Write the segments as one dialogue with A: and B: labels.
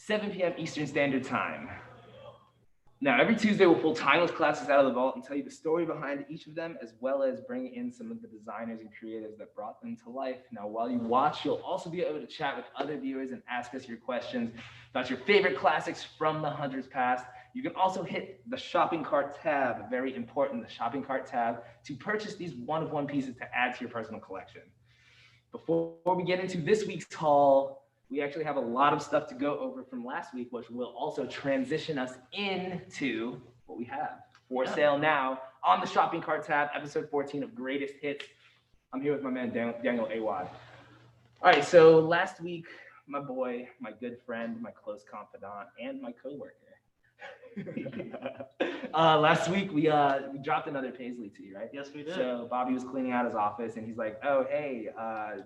A: 7 p.m. Eastern Standard Time. Now, every Tuesday, we'll pull timeless classics out of the vault and tell you the story behind each of them, as well as bring in some of the designers and creatives that brought them to life. Now, while you watch, you'll also be able to chat with other viewers and ask us your questions about your favorite classics from the hundreds past. You can also hit the shopping cart tab, very important, the shopping cart tab, to purchase these one-of-one pieces to add to your personal collection. Before we get into this week's haul, we actually have a lot of stuff to go over from last week, which will also transition us into what we have for sale now on the shopping cart tab, episode 14 of Greatest Hits. I'm here with my man, Daniel Awad. All right, so last week, my boy, my good friend, my close confidant, and my coworker. Last week, we dropped another Paisley to you, right?
B: Yes, we did.
A: So Bobby was cleaning out his office, and he's like, oh, hey,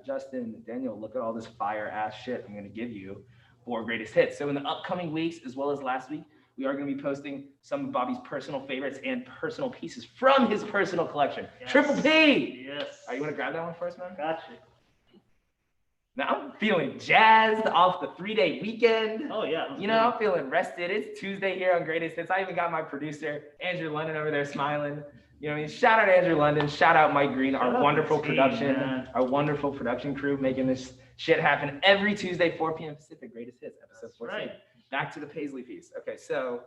A: Justin, Daniel, look at all this fire-ass shit I'm going to give you for Greatest Hits. So in the upcoming weeks, as well as last week, we are going to be posting some of Bobby's personal favorites and personal pieces from his personal collection. Yes. Triple P!
B: Yes.
A: All right, you want to grab that one first, man?
B: Gotcha.
A: Now, I'm feeling jazzed off the 3-day weekend.
B: Oh, yeah.
A: I'm feeling rested. It's Tuesday here on Greatest Hits. I even got my producer, Andrew London, over there smiling. You know what I mean? Shout out Andrew London. Shout out Mike Green, our wonderful production crew making this shit happen every Tuesday, 4 p.m. Pacific. Greatest Hits, episode 14. Right. Back to the Paisley piece. Okay, so,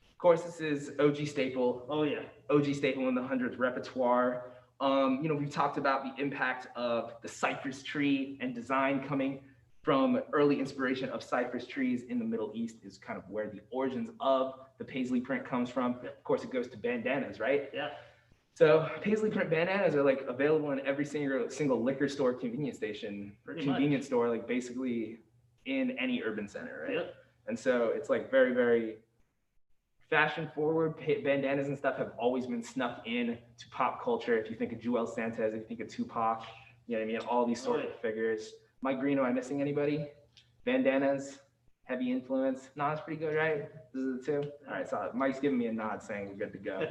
A: of course, this is OG staple.
B: Oh, yeah.
A: OG staple in the hundreds repertoire. We've talked about the impact of the cypress tree and design coming from early inspiration of cypress trees in the Middle East is kind of where the origins of the Paisley print comes from. Of course, it goes to bandanas, right?
B: Yeah.
A: So Paisley print bandanas are like available in every single liquor store, convenience station, or convenience store, like basically in any urban center, right?
B: Yep.
A: And so it's like very, very fashion forward. Bandanas and stuff have always been snuck in to pop culture. If you think of Joel Santos, if you think of Tupac, you know what I mean? All these sort of figures. Mike Green, am I missing anybody? Bandanas, heavy influence. No, that's pretty good, right? This is the two? All right, so Mike's giving me a nod saying we're good to go.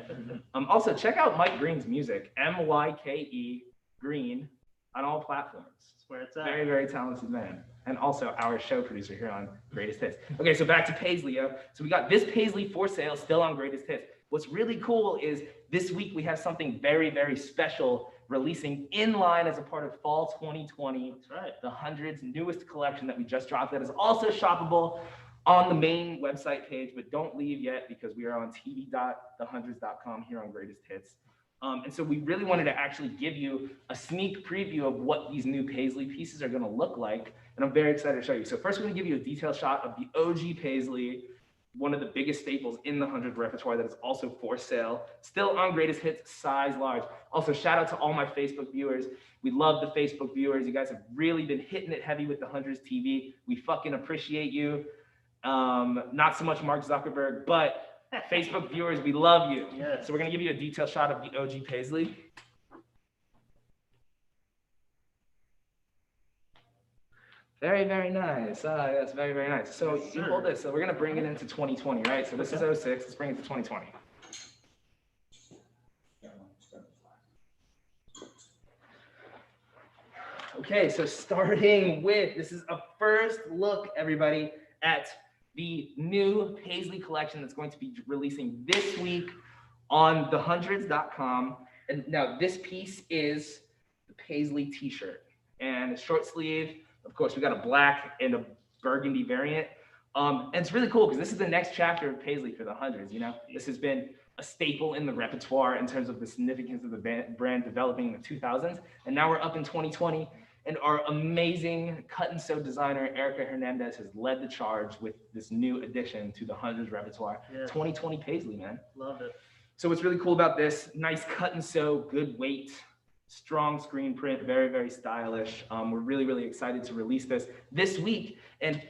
A: Also, check out Mike Green's music, MYKE Green, on all platforms.
B: That's where it's at.
A: Very, very talented man. And also our show producer here on Greatest Hits. Okay, so back to Paisley, yo. So we got this Paisley for sale, still on Greatest Hits. What's really cool is this week we have something very, very special releasing in line as a part of Fall 2020.
B: That's right.
A: The hundreds newest collection that we just dropped that is also shoppable on the main website page, but don't leave yet because we are on tv.thehundreds.com here on Greatest Hits. And so we really wanted to actually give you a sneak preview of what these new Paisley pieces are going to look like. And I'm very excited to show you. So first, we're going to give you a detailed shot of the OG Paisley, one of the biggest staples in the 100 repertoire that is also for sale, still on Greatest Hits, size large. Also, shout out to all my Facebook viewers. We love the Facebook viewers. You guys have really been hitting it heavy with the Hundreds TV. We fucking appreciate you. Not so much Mark Zuckerberg, but Facebook viewers, we love you.
B: Yes.
A: So we're going to give you a detailed shot of the OG Paisley. Very, very nice. Yes, very, very nice. So
B: Yes,
A: you hold this. So we're going to bring it into 2020, right? So this is 06. Let's bring it to 2020. Okay, so starting with, this is a first look, everybody, at the new Paisley collection that's going to be releasing this week on thehundreds.com. And now this piece is the Paisley t-shirt and a short sleeve. Of course, we got a black and a burgundy variant. And it's really cool because this is the next chapter of Paisley for the hundreds, you know? This has been a staple in the repertoire in terms of the significance of the brand developing in the 2000s. And now we're up in 2020. And our amazing cut and sew designer, Erica Hernandez, has led the charge with this new addition to the hundreds repertoire. Yes. 2020 Paisley, man.
B: Love it.
A: So what's really cool about this, nice cut and sew, good weight, strong screen print, very, very stylish. We're really, really excited to release this week. And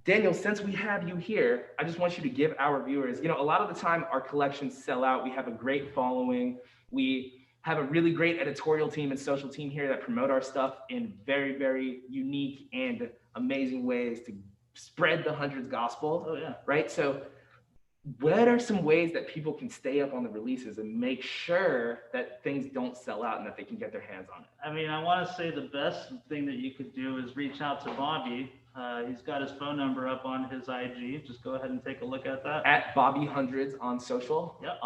A: Daniel, since we have you here, I just want you to give our viewers, you know, a lot of the time our collections sell out. We have a great following. We have a really great editorial team and social team here that promote our stuff in very, very unique and amazing ways to spread the hundreds gospel.
B: Oh, yeah.
A: Right? So what are some ways that people can stay up on the releases and make sure that things don't sell out and that they can get their hands on it?
B: I mean, I want to say the best thing that you could do is reach out to Bobby He's got his phone number up on his IG. Just go ahead and take a look at that.
A: At Bobby Hundreds on social.
B: Yep.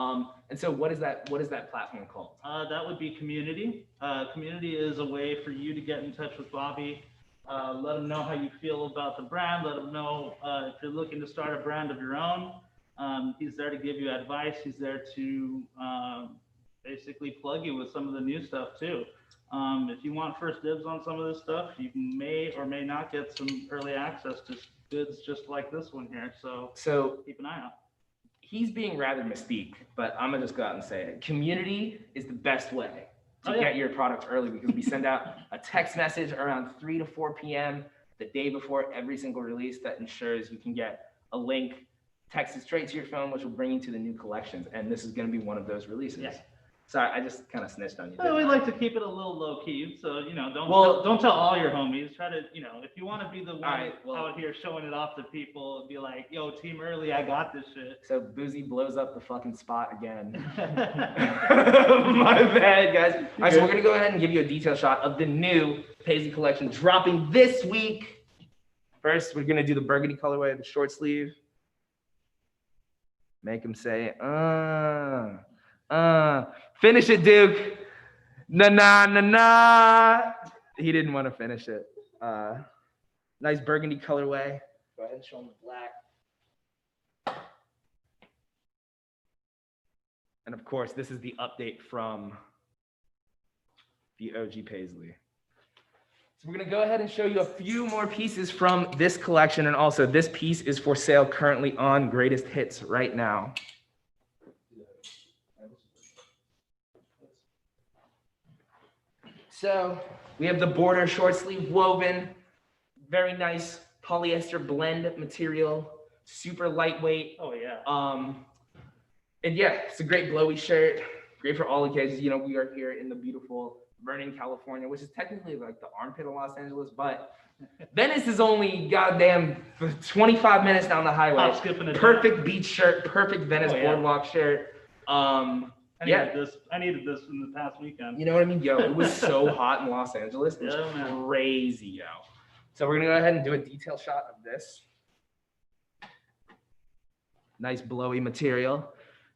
A: And so what is that platform called?
B: That would be Community. Community is a way for you to get in touch with Bobby. Let him know how you feel about the brand. Let him know if you're looking to start a brand of your own. He's there to give you advice. He's there to basically plug you with some of the new stuff too. If you want first dibs on some of this stuff, you may or may not get some early access to goods just like this one here. So keep an eye out.
A: He's being rather mystique, but I'm gonna just go out and say it. Community is the best way to get your product early, because we send out a text message around 3 to 4 p.m. the day before every single release that ensures you can get a link texted straight to your phone, which will bring you to the new collections. And this is gonna be one of those releases.
B: Yeah.
A: Sorry, I just kind of snitched on you.
B: We like to keep it a little low key, so don't tell all your homies. Try to, if you want to be the one out here showing it off to people, be like, yo, Team Early, I got this shit.
A: So Boozy blows up the fucking spot again. My bad, guys. All right, so we're gonna go ahead and give you a detailed shot of the new Paisley collection dropping this week. First, we're gonna do the burgundy colorway of the short sleeve. Make him say, finish it, Duke. Nah. He didn't want to finish it. Nice burgundy colorway. Go ahead and show him the black. And of course, this is the update from the OG Paisley. So we're gonna go ahead and show you a few more pieces from this collection. And also, this piece is for sale currently on Greatest Hits right now. So we have the border short sleeve woven, very nice polyester blend material, super lightweight.
B: Oh yeah.
A: And yeah, it's a great blowy shirt, great for all occasions. We are here in the beautiful Vernon, California, which is technically like the armpit of Los Angeles, but Venice is only goddamn 25 minutes down the highway. Perfect beach shirt, perfect Venice boardwalk shirt.
B: I needed this in the past weekend.
A: You know what I mean? Yo, it was so hot in Los Angeles. It was crazy, yo. So we're gonna go ahead and do a detail shot of this. Nice blowy material.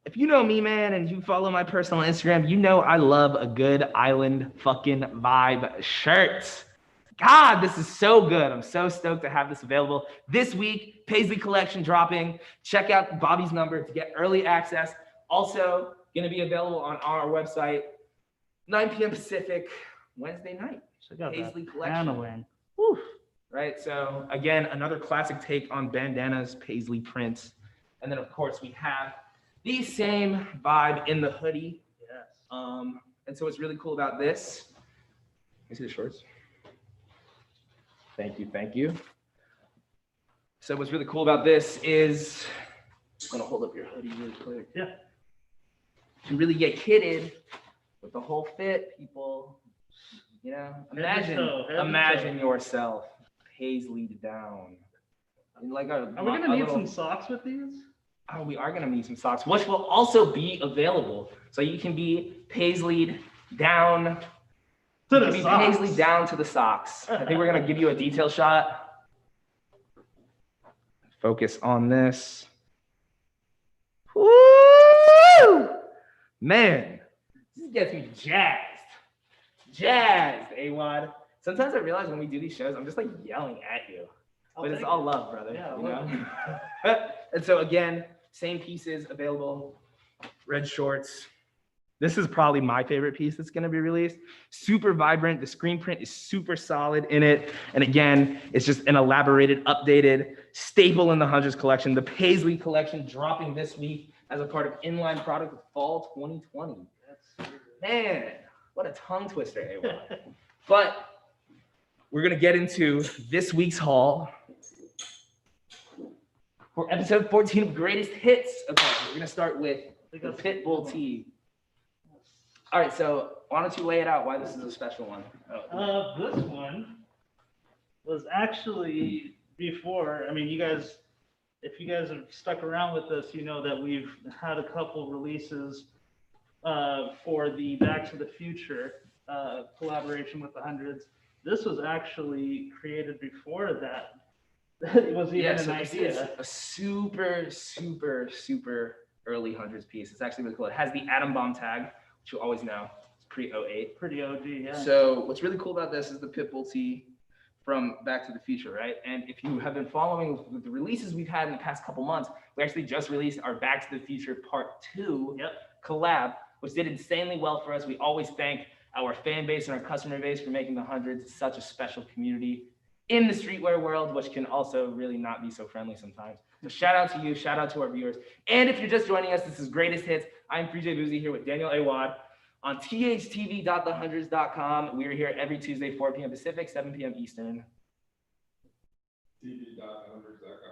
A: If you know me, man, and you follow my personal Instagram, you know I love a good island fucking vibe shirt. God, this is so good. I'm so stoked to have this available. This week, Paisley collection dropping. Check out Bobby's number to get early access. Also, going to be available on our website, 9 p.m. Pacific, Wednesday night. Paisley collection. Woo. Right, so again, another classic take on bandanas, Paisley prints. And then, of course, we have the same vibe in the hoodie.
B: Yes.
A: And so what's really cool about this, you see the shorts? Thank you. So what's really cool about this is, I'm gonna hold up your hoodie really quick.
B: Yeah.
A: You can really get kitted with the whole fit, people. Imagine yourself Paisleyed down.
B: Are we gonna need some socks with these?
A: Oh, we are gonna need some socks, which will also be available. So you can be Paisleyed down to the socks. Paisley down to the socks. I think we're gonna give you a detail shot. Focus on this. Woo! Man, this gets me jazzed, A-Wad. Sometimes I realize when we do these shows, I'm just like yelling at you. But it's all love, brother. Yeah, And so again, same pieces available. Red shorts. This is probably my favorite piece that's going to be released. Super vibrant. The screen print is super solid in it. And again, it's just an elaborated, updated staple in the Hundreds collection. The Paisley collection dropping this week as a part of inline product of fall 2020. Man, what a tongue twister, A1. But we're going to get into this week's haul for episode 14 of Greatest Hits. Okay, we're going to start with the Pitbull tee. All right, so why don't you lay it out why this is a special one?
B: This one was actually before, you guys, if you guys have stuck around with us, you know that we've had a couple releases for the Back to the Future collaboration with the Hundreds. This was actually created before that. it was even
A: Yeah,
B: an
A: so this is
B: idea.
A: a super early hundreds piece. It's actually really cool. It has the atom bomb tag, which you always know. It's pre-08.
B: Pretty OG, yeah.
A: So what's really cool about this is the Pitbull tee from Back to the Future, right? And if you have been following the releases we've had in the past couple months, we actually just released our Back to the Future Part 2 collab, which did insanely well for us. We always thank our fan base and our customer base for making the hundreds such a special community in the streetwear world, which can also really not be so friendly sometimes. So shout out to you, shout out to our viewers. And if you're just joining us, this is Greatest Hits. I'm PJ Boozy here with Daniel Awad on thtv.thehundreds.com. We are here every Tuesday, 4 p.m. Pacific, 7 p.m. Eastern.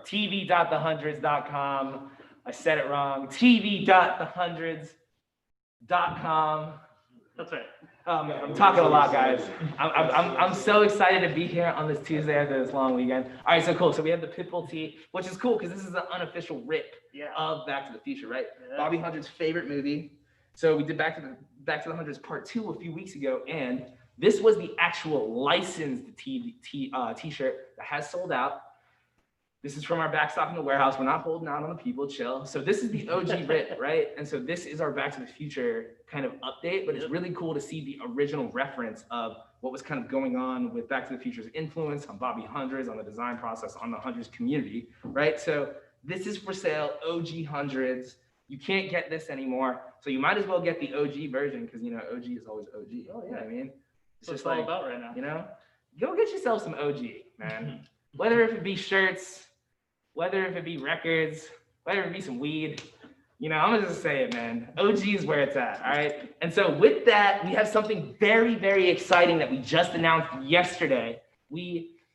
A: tv.thehundreds.com. I said it wrong. tv.thehundreds.com.
B: That's right.
A: I'm talking a lot, guys. I'm so excited to be here on this Tuesday after this long weekend. All right, so cool. So we have the Pitbull tee, which is cool because this is an unofficial rip of Back to the Future, right? Yeah. Bobby Hundred's favorite movie. So we did Back to the Hundreds Part 2 a few weeks ago, and this was the actual licensed t-shirt that has sold out. This is from our backstop in the warehouse. We're not holding out on the people, chill. So this is the OG rip, right? And so this is our Back to the Future kind of update, but it's really cool to see the original reference of what was kind of going on with Back to the Future's influence on Bobby Hundreds, on the design process, on the Hundreds community, right? So this is for sale, OG Hundreds. You can't get this anymore. So you might as well get the OG version because, you know, OG is always OG. Oh, yeah. I mean, it's just like,
B: about right now.
A: You know, go get yourself some OG, man. Whether if it be shirts, whether if it be records, whether it be some weed, you know, I'm gonna just say it, man. OG is where it's at, all right? And so with that, we have something very, very exciting that we just announced yesterday.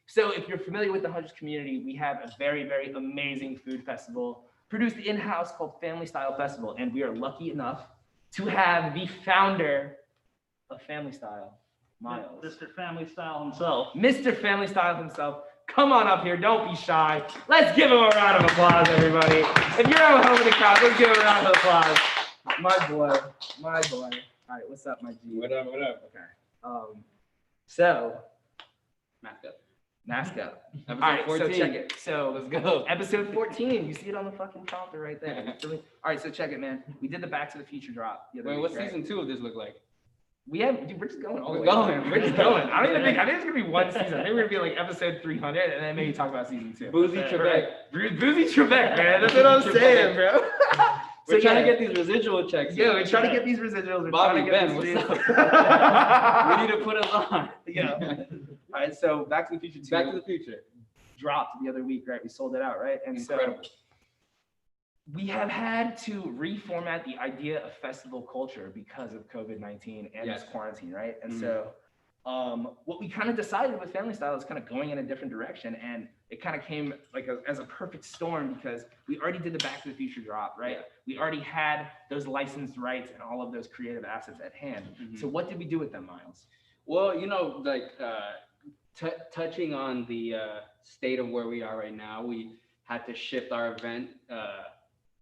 A: So if you're familiar with the Hundreds community, we have a very, very amazing food festival produced in-house called Family Style Festival. And we are lucky enough to have the founder of Family Style, Miles.
B: Mr. Family Style himself.
A: Mr. Family Style himself. Come on up here, don't be shy. Let's give him a round of applause, everybody. If you're at home in the crowd, let's give him a round of applause. My boy. All right, what's up, my G?
C: What up?
A: Okay. So,
C: Mask up.
A: All right,
C: 14.
A: so check it. So
C: Let's go.
A: Episode 14. You see it on the fucking prompter right there. All right, so check it, man. We did the Back to the Future drop.
C: Wait, what season 2 of this look like?
A: Dude, we're just going all the way. We're just going. I think it's gonna be one season. I think we're gonna be like episode 300, and then maybe talk about season 2.
C: Boozy Trebek.
A: Boozy Trebek, man. That's what I'm saying, bro.
C: We're trying to get these residual checks.
A: Yeah, we're trying to get these residuals.
C: Bobby, Ben, what's up? We need to put us on.
A: Yeah. All right, so Back to the Future 2.
C: Back to the Future
A: dropped the other week, right? We sold it out, right? And
C: incredible.
A: So we have had to reformat the idea of festival culture because of COVID-19 and this quarantine, right? And so what we kind of decided with Family Style is kind of going in a different direction, and it kind of came like as a perfect storm because we already did the Back to the Future drop, right? Yeah. We already had those licensed rights and all of those creative assets at hand. So what did we do with them, Miles?
C: Well, you know, like touching on the state of where we are right now, we had to shift our event,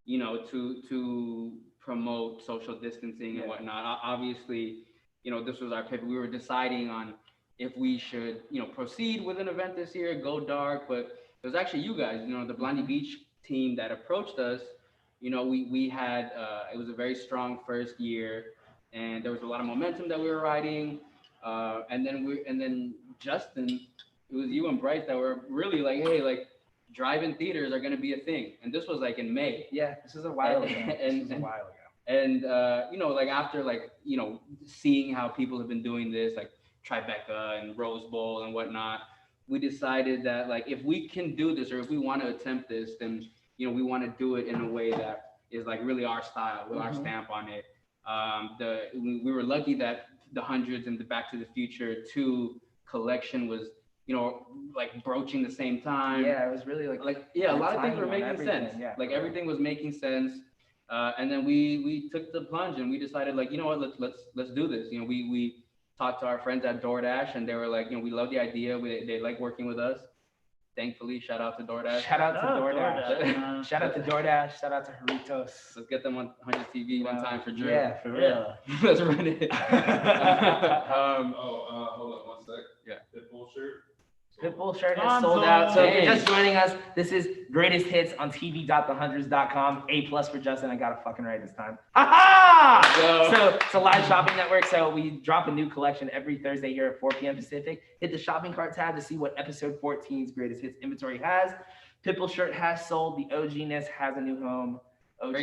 C: you know, to promote social distancing and whatnot. Obviously, you know, this was our pivot. We were deciding on if we should, you know, proceed with an event this year, go dark, but it was actually you guys, you know, the Blondie Beach team that approached us. You know, we had, it was a very strong first year, and there was a lot of momentum that we were riding. And then Justin, it was you and Bryce that were really like, hey, like drive-in theaters are going to be a thing. And this was like in May.
A: Yeah, this is a while ago.
C: And you know, like after like, you know, seeing how people have been doing this, like Tribeca and Rose Bowl and whatnot, we decided that like, if we can do this, or if we want to attempt this, then, you know, we want to do it in a way that is like really our style with our stamp on it. We were lucky that the Hundreds and the Back to the Future 2 collection was, you know, like broaching the same time.
A: Yeah, it was really like
C: yeah, a lot of things were making sense. Yeah, like everything was making sense. And then we took the plunge and we decided like, you know what, let's do this. You know, we talked to our friends at DoorDash and they were like, you know, we love the idea. They like working with us. Thankfully, shout out to DoorDash.
A: Shout out to DoorDash. Shout out to Dordash. Shout out to Haritos.
C: Let's get them on 100 TV one time for Drew.
A: Yeah, for real.
C: Let's run it.
D: Hold on 1 sec.
C: Yeah.
D: Pitbull shirt.
A: Pitbull shirt has sold out. So if you're just joining us, this is greatest hits on tv.thehundreds.com. A+ for Justin. I got it fucking right this time. Ha! So it's a live shopping network. So we drop a new collection every Thursday here at 4 p.m. Pacific. Hit the shopping cart tab to see what episode 14's greatest hits inventory has. Pitbull shirt has sold. The OG-ness has a new home. OG.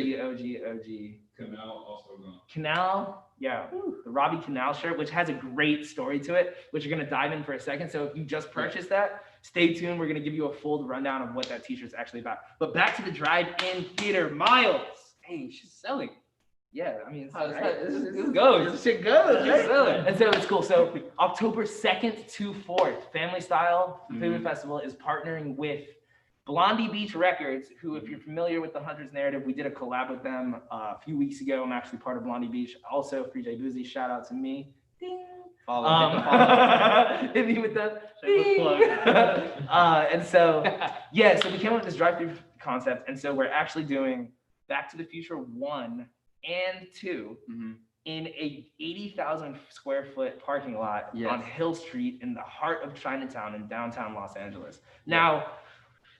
D: Canal also gone.
A: Canal, yeah, the Robbie Conal shirt, which has a great story to it, which you're gonna dive in for a second. So if you just purchased that, stay tuned. We're gonna give you a full rundown of what that t-shirt's actually about. But back to the drive-in theater, Miles.
C: Hey, she's selling.
A: Yeah, I mean,
C: This goes.
A: This shit goes.
C: She's
A: Right?
C: selling.
A: And so it's cool. So October 2nd to 4th, Family Style Food Festival is partnering with Blondie Beach Records, who, if you're familiar with the Hundreds narrative, we did a collab with them a few weeks ago. I'm actually part of Blondie Beach. Also, Free J Boozy, shout out to me. Ding.
C: Follow.
A: Hit me with the
B: Shameless plug.
A: and so, yeah, so we came up with this drive-through concept. And so we're actually doing Back to the Future 1 and 2 in a 80,000 square foot parking lot on Hill Street in the heart of Chinatown in downtown Los Angeles. Now,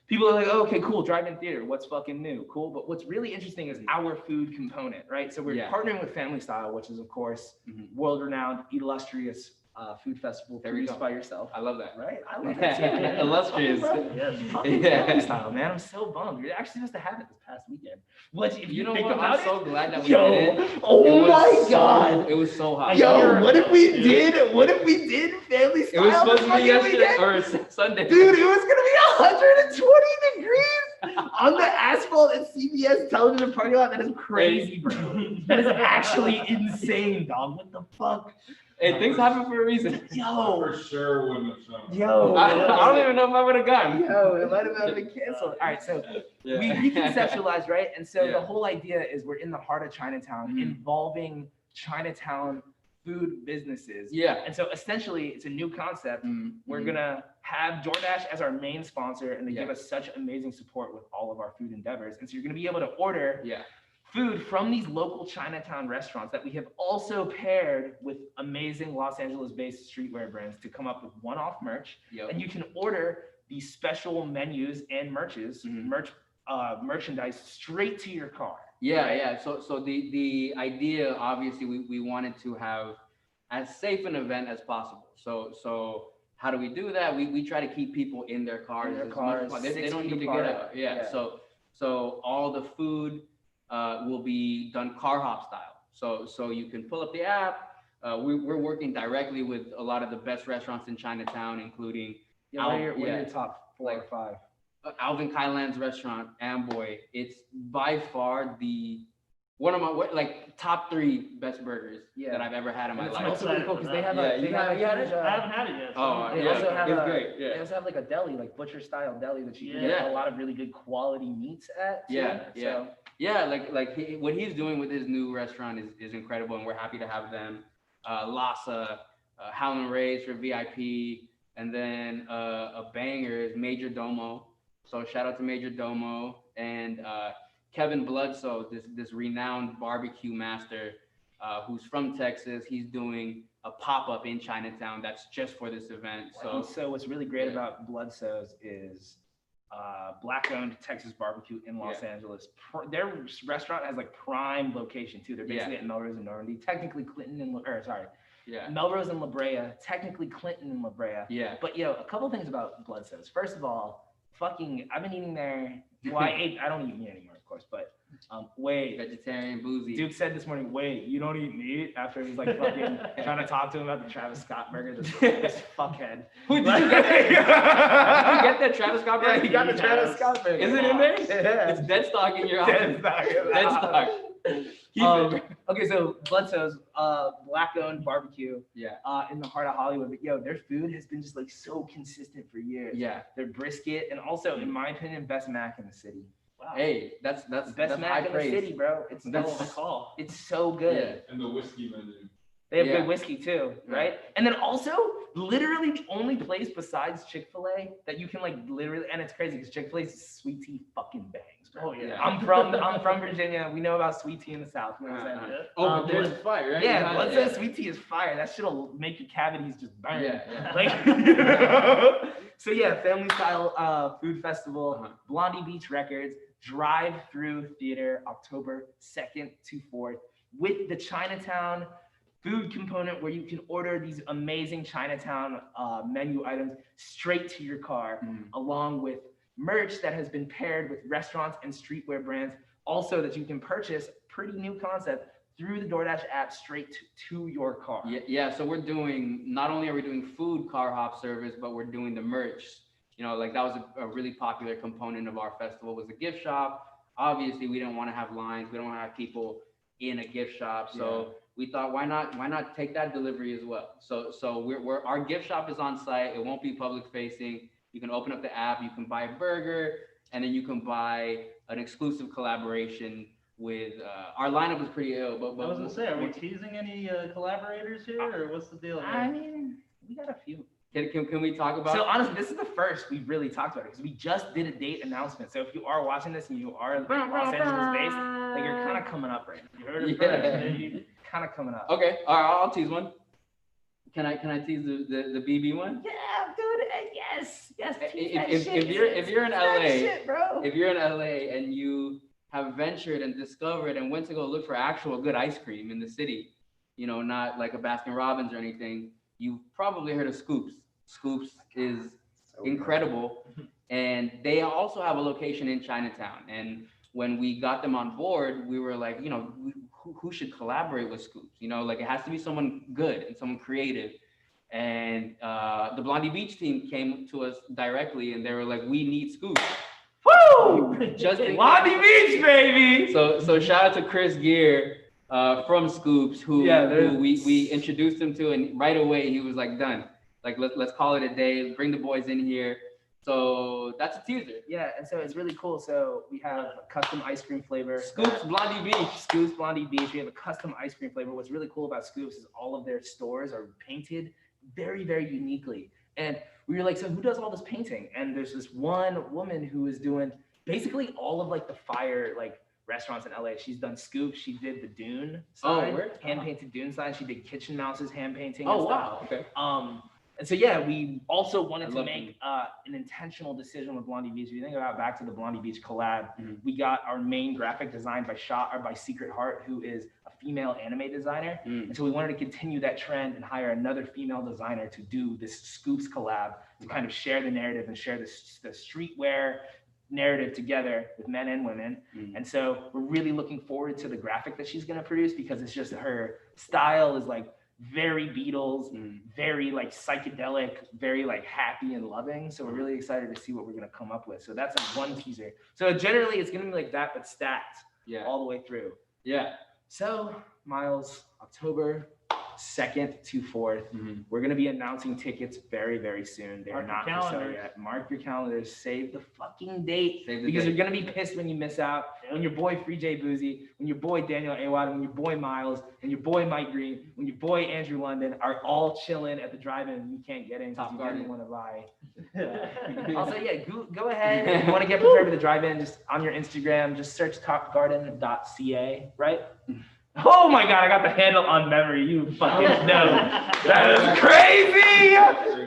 A: people are like, oh, okay, cool, drive-in theater, what's fucking new? Cool, but what's really interesting is our food component, right? So we're partnering with Family Style, which is, of course, world-renowned, illustrious food festival produced by yourself.
C: I love that.
A: Right? I love that too.
C: Illustrious.
A: Family Style, man. I'm so bummed. You're actually supposed to have it this past weekend. What, if
C: You know
A: think
C: what?
A: about
C: I'm so glad that we
A: Yo,
C: did it.
A: oh
C: It was
A: my God.
C: It was so hot.
A: Yo, what if we did? What if we did Family Style?
C: It was supposed
A: this
C: to be
A: fucking
C: yesterday
A: weekend?
C: or Sunday.
A: Dude, it was gonna be 120 degrees on the asphalt at CBS television parking lot. That is crazy, bro. That is actually insane, dog. What the fuck?
C: Hey, things happen for a reason.
A: Yo,
D: For sure wouldn't have shown.
A: yo.
C: I don't even know if I would have gone.
A: Yo, it might have been canceled. All right, so we reconceptualized, right? And so the whole idea is we're in the heart of Chinatown, involving Chinatown food businesses.
C: Yeah.
A: And so essentially, it's a new concept. We're gonna have DoorDash as our main sponsor, and they give us such amazing support with all of our food endeavors. And so you're gonna be able to order food from these local Chinatown restaurants that we have also paired with amazing Los Angeles-based streetwear brands to come up with one-off merch. And you can order these special menus and merchandise straight to your car.
C: Yeah. So the idea, obviously, we wanted to have as safe an event as possible. So how do we do that? We try to keep people in their cars. They don't need to get out. Yeah. So all the food will be done car hop style. So you can pull up the app. We're working directly with a lot of the best restaurants in Chinatown, including
A: What are your top 4 or 5?
C: Alvin Kailan's restaurant, Amboy. It's by far one of my top 3 best burgers that I've ever had in my life.
A: It's really cool because they have
B: I haven't had it yet.
C: Oh,
A: They also have
C: it's great.
A: They also have like a deli, like butcher style deli that you can get a lot of really good quality meats at. Too.
C: What he's doing with his new restaurant is incredible, and we're happy to have them. Lhasa, Howlin' Ray's for VIP, and then a banger is Major Domo. So shout out to Major Domo and Kevin Bloodsoe, this renowned barbecue master who's from Texas. He's doing a pop-up in Chinatown that's just for this event.
A: So what's really great about Bloodsoe's is Black-owned Texas barbecue in Los Angeles. Their restaurant has like prime location too. They're basically at Melrose and Normandy. Technically Melrose and La Brea. Technically Clinton and La Brea. But a couple things about Bloodsoe's. First of all, I've been eating there. Well, I don't eat meat anymore, of course, but
C: vegetarian, boozy.
A: Duke said this morning, you don't eat meat? After he was like fucking trying to talk to him about the Travis Scott burger, this fuckhead.
C: Did you get that Travis Scott burger?
A: Yeah, he got the Travis Scott burger.
C: Is it in there?
A: Yeah.
C: It's dead stock in your office. Dead stock.
A: Okay, so Bloodsoe's Black-owned barbecue in the heart of Hollywood. But their food has been just like so consistent for years. Their brisket, and also, in my opinion, best mac in the city.
B: Wow.
C: Hey, that's
A: best mac in the city, bro.
B: That's the call.
A: It's so good.
D: And the whiskey menu.
A: They have good whiskey too, right? And then also, literally the only place besides Chick-fil-A that you can like literally, and it's crazy because Chick-fil-A's sweet tea fucking bangs,
B: Oh yeah.
C: Yeah.
A: I'm from Virginia. We know about sweet tea in the South. You know what I'm saying?
C: Oh, but there's fire, right?
A: Yeah,
C: You
A: blood
C: got it,
A: says sweet tea is fire. That shit'll make your cavities just burn.
C: Yeah.
A: Like, so yeah, family style food festival,
C: Uh-huh.
A: Blondie Beach Records, drive-through theater, October 2nd to 4th, with the Chinatown food component where you can order these amazing Chinatown menu items straight to your car, along with merch that has been paired with restaurants and streetwear brands, also that you can purchase, pretty new concept, through the DoorDash app straight to your car.
C: Yeah, so we're doing, not only are we doing food car hop service, but we're doing the merch. You know, like that was a really popular component of our festival was the gift shop. Obviously, we didn't want to have lines. We don't want to have people in a gift shop. So we thought, why not take that delivery as well? So our gift shop is on site. It won't be public facing. You can open up the app, you can buy a burger, and then you can buy an exclusive collaboration with, our lineup is pretty ill, but
B: I was gonna say, are we teasing any collaborators here, or what's the deal here?
A: I mean, we got a few.
C: Can we talk about?
A: So honestly, this is the first we've really talked about it because we just did a date announcement. So if you are watching this and you are Los Angeles based, like you're kind of coming up right now.
B: You heard it
C: Yeah.
B: first, baby.
A: Kind of coming up.
C: Okay, all right, I'll tease one. Can I tease the BB one?
A: Yeah, dude. Yes.
C: If you're in LA,
A: shit, bro.
C: if you're in LA and you have ventured and discovered and went to go look for actual good ice cream in the city, you know, not like a Baskin Robbins or anything, you've probably heard of Scoops. Scoops is incredible, and they also have a location in Chinatown. And when we got them on board, we were like, you know, who should collaborate with Scoops? You know, like it has to be someone good and someone creative. And the Blondie Beach team came to us directly, and they were like, we need Scoops.
A: Woo!
C: Just in
A: Blondie Beach, baby.
C: So shout out to Chris Gear from Scoops, who we introduced him to, and right away he was like, done. Like let's call it a day. Bring the boys in here. So that's a teaser.
A: Yeah, and so it's really cool. So we have a custom ice cream flavor.
C: Scoops Blondie Beach.
A: Scoops Blondie Beach. We have a custom ice cream flavor. What's really cool about Scoops is all of their stores are painted very, very uniquely. And we were like, so who does all this painting? And there's this one woman who is doing basically all of like the fire like restaurants in LA. She's done Scoops. She did the Dune sign, hand painted Dune sign. She did Kitchen Mouse's hand painting.
C: Oh
A: and
C: wow.
A: stuff.
C: Okay.
A: And so, yeah, we also wanted to make an intentional decision with Blondie Beach. If you think about back to the Blondie Beach collab, we got our main graphic designed by Secret Heart, who is a female anime designer. And so we wanted to continue that trend and hire another female designer to do this Scoops collab to kind of share the narrative and share the streetwear narrative together with men and women. And so we're really looking forward to the graphic that she's going to produce because it's just her style is like very Beatles, very like psychedelic, very like happy and loving. So we're really excited to see what we're gonna come up with. So that's like one teaser. So generally it's gonna be like that, but stacked all the way through.
C: Yeah.
A: So Miles, October 2nd to 4th, we're gonna be announcing tickets very, very soon. They're not for sale yet. Mark your calendars, save the fucking date because you're gonna be pissed when you miss out. When your boy Free J Boozy, when your boy Daniel Awad, when your boy Miles, when your boy Mike Green, when your boy Andrew London are all chilling at the drive-in and you can't get in because you didn't want to buy. Also, yeah, go ahead. If you want to get prepared for the drive-in, just on your Instagram, just search topgarden.ca, right? Oh my God, I got the handle on memory. You fucking know. That is crazy.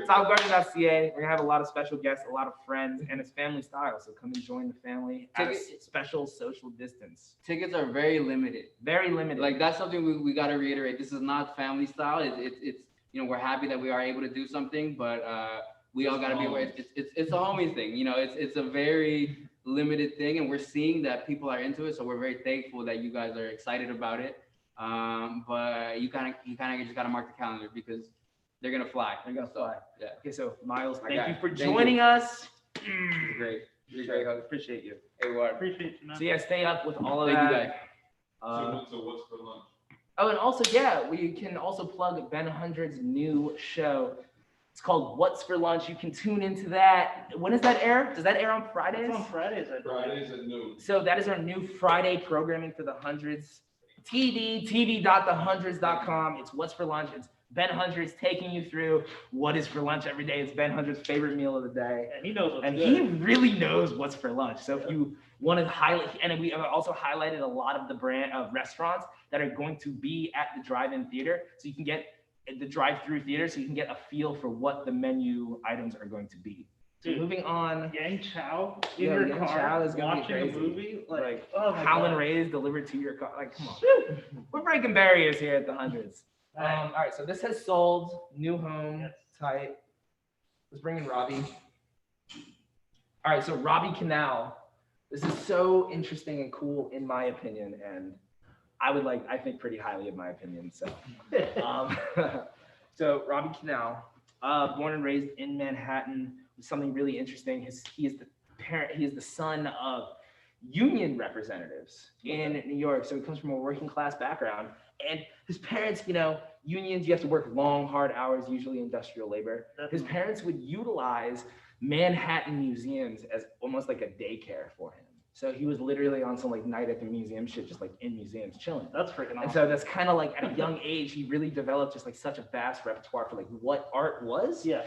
A: Topgarden.ca. We're gonna have a lot of special guests, a lot of friends, and it's family style. So come and join the family at a special social distance.
C: Tickets are very limited.
A: Very limited.
C: Like that's something we got to reiterate. This is not family style. It's you know, we're happy that we are able to do something, but we all got to be aware. It's a homie thing. You know, it's a very limited thing, and we're seeing that people are into it. So we're very thankful that you guys are excited about it. But you kind of just got to mark the calendar because they're gonna fly.
A: They're gonna fly.
C: Yeah.
A: Okay, so Miles, thank you for joining us.
C: You're great. You're great. Host.
A: Appreciate you.
C: Hey, what?
B: Appreciate you, man.
A: So yeah, stay up with all of
C: Thank
A: that.
C: you guys.
D: So what's for lunch?
A: Oh, and also, yeah, we can also plug Ben 100's new show. It's called What's for Lunch. You can tune into that. When does that air? Does that air on Fridays?
B: It's on Fridays, I believe.
D: Fridays at noon.
A: So that is our new Friday programming for the Hundreds. TV.thehundreds.com. It's What's for Lunch. It's Ben Hundred's taking you through what is for lunch every day. It's Ben Hundred's favorite meal of the day.
B: And he knows what's
A: And
B: good.
A: he really knows what's for lunch. So if you want to highlight, and we have also highlighted a lot of the brand of restaurants that are going to be at the drive-in theater. So you can get the drive-through theater, so you can get a feel for what the menu items are going to be. So
B: Dude,
A: moving on.
B: Yang Chow in
A: Yo,
B: your
A: Yang
B: car
A: Chow is gonna be
B: watching a
A: crazy.
B: movie.
A: Like
B: oh my
A: Howlin'
B: God.
A: Rays delivered to your car. Like, come on. We're breaking barriers here at the Hundreds. All right, so this has sold, new home,
B: Yes.
A: tight. Let's bring in Robbie. All right, so Robbie Conal. This is so interesting and cool in my opinion, and I think pretty highly of my opinion. So, so Robbie Conal, born and raised in Manhattan, was something really interesting. He is the son of union representatives in New York. So he comes from a working class background. And his parents, unions, you have to work long, hard hours, usually industrial labor. His parents would utilize Manhattan museums as almost like a daycare for him. So he was literally on some like night at the museum shit, just like in museums chilling.
B: That's freaking awesome.
A: And so that's kind of like at a young age, he really developed just like such a vast repertoire for like what art was.
B: Yeah.